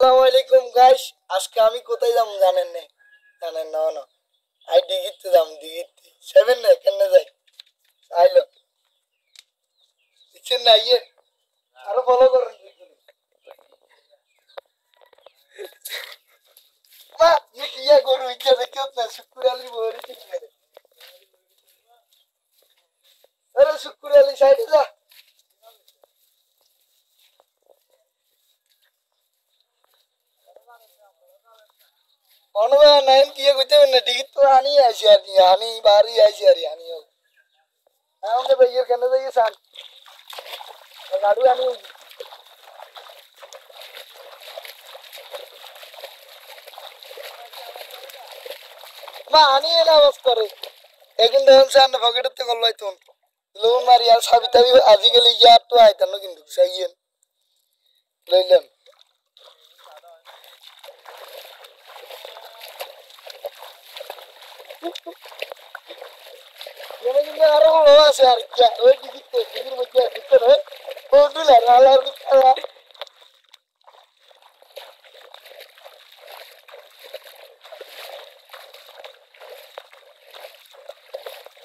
আসসালামাইকুম গাইস, আজকে আমি কোথায় যাম জানেন না? জানেন না না? আই দিঘিতে যাম, দিঘিতে 7 না কেন যাই আইলো দিচ্ছেন না ইয়ে আরো ফলো করুন। মা ইয়ে করু ইচ্ছা দেখো না শুক্র আলী বহরে ঠিক করে। আরে শুক্র আলী সাইডে যা। অনবা নাইন কি কইতে না দিঘিত তো আনি আইছি আর কি আনি বাড়ি আইছি আর আনি হোক আমাদের ভাইয়ের কেন যাইয়ে সান গাড়ি আনি মা আনি না বাস করে এখন দেখুন সান পকেটতে করলো তো লোন মারি আর সাবিতা আজিকালি ইয়ার তো আইতানো কিন্তু সাইয়েন লইলেন এনে কিন্তু আরো বড় আছে আর কি ওই দিকে দিদির মধ্যে দিতে হয় বন্ধুলা আলার খেলা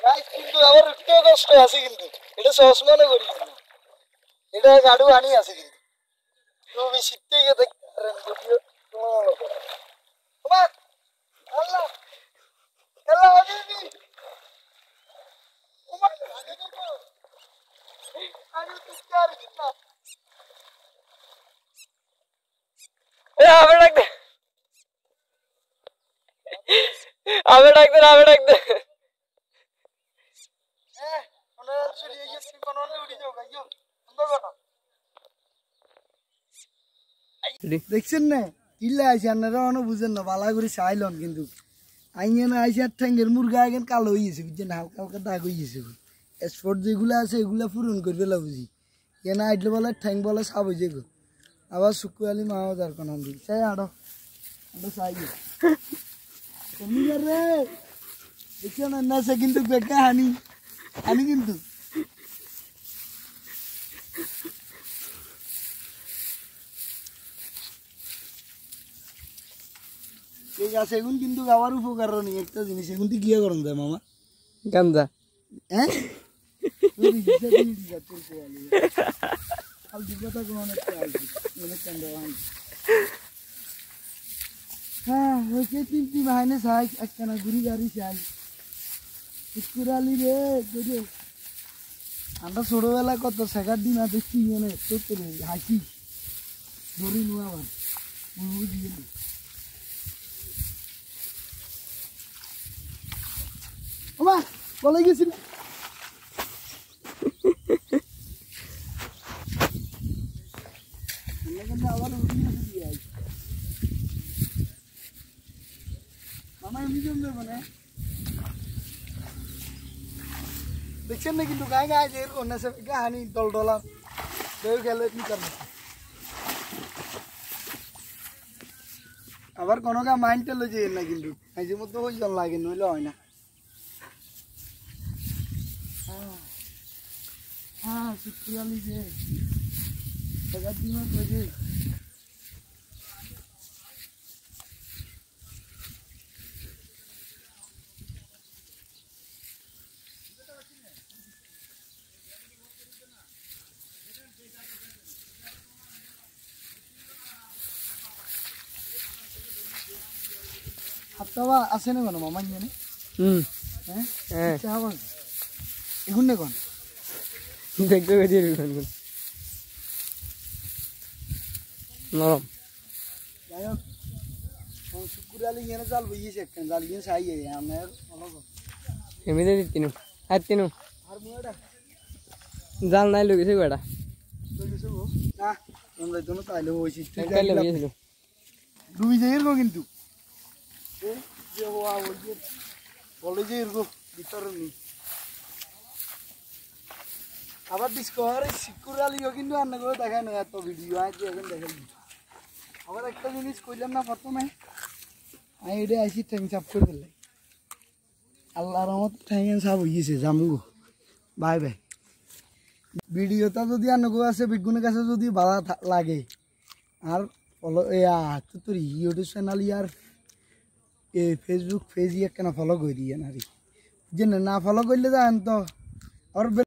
গাইস কিন্তু আমার একটু কষ্ট আছে কিন্তু এটা সহজ মনে করি না এটা গাড়ু আনি আছে কিন্তু তুমি শিখতে গিয়ে দেখতে পারেন যদিও তোমার মনে করো বাবা আল্লাহ আল্লাহ হাবিবি ওমা আগে দেখো আগে তো স্টার কিনা এ আবে ডাক দে আবে ডাক দে আবে ডাক দে হ্যাঁ ওনার আসলে এই যে কোন অন্য উড়ি যাও গাইও সুন্দর না দেখছেন না কিল্লা আইছে আপনারা অন বুঝেন না বালা করে চাইলন কিন্তু আইনে না আইছে আর ঠ্যাঙ্গের মুরগা এখন কালো হয়ে গেছে বুঝছেন হালকা হালকা দাগ হয়ে গেছে স্পট যেগুলো আছে এগুলো পূরণ করে ফেলা বুঝি এনে আইলে বলে ঠ্যাং বলে সাপ হয়ে যাবো আবার শুক্রালি মাও যার কোন দিই চাই আড়ো আমরা চাই কমি রে দেখিও না না সে কিন্তু বেকা হানি হানি কিন্তু ঠিক আছে এখন কিন্তু আবার উপকার নেই একটা জিনিস এখন তুই গিয়ে করুন যায় মামা গান্দা হ্যাঁ হ্যাঁ হয়েছে তিনটি মাইনে চাই একখানা ঘুরি গাড়ি চাই শুক্রালি রে বুঝে আমরা ছোটবেলা কত শেখার দিন আছে কি মানে হাসি ধরি নো আবার বুঝিয়ে ওমা বলে গেছিল আবার মামা এমনি জমবে মানে দেখছেন না কিন্তু গায়ে গায়ে যে এরকম না সে হানি দল ডলা দেও খেলে কি করবে আবার কোনো গা মাইন্ডটা লই যায় না কিন্তু মাঝে মধ্যে হই জন লাগে নইলে হয় না হ্যাঁ শুক্রিয়ালি যে টাকা দিমা কইছে হাতবা আছে না কোনো মামা জানে হ্যাঁ হ্যাঁ চাওয়া এখন না কোন দেখতে গেছি নরম যাই হোক শুক্রালি এনে জাল বইয়েছে একটা জাল গিয়ে চাই আমার ভালো এমনি দিতিনু আর তিনু আর মুয়াটা জাল নাই লগেছে গোটা লইছো না আমরা তো না তাইলে হইছি কাইলে গেছিল ডুবি যাই এরকম কিন্তু যে হওয়া ওই যে বলে যে এরকম ভিতরে নেই আবার ডিসকভারি শুক্রালিও কিন্তু রান্না করে দেখায় না এত ভিডিও আজ এখন দেখাই আবার একটা জিনিস কইলাম না প্রথমে আমি এটা আইসি ঠ্যাং চাপ করে ফেললাই আল্লাহর রহমত ঠ্যাং চাপ হয়ে গেছে জামুগো বাই বাই ভিডিওটা যদি আনগো আছে বিজ্ঞানের কাছে যদি ভালো লাগে আর ফলো তোর ইউটিউব চ্যানেল ইয়ার ফেসবুক পেজ ইয়ে কেন ফলো করে দিয়ে না রে যে না ফলো করলে যান তো আর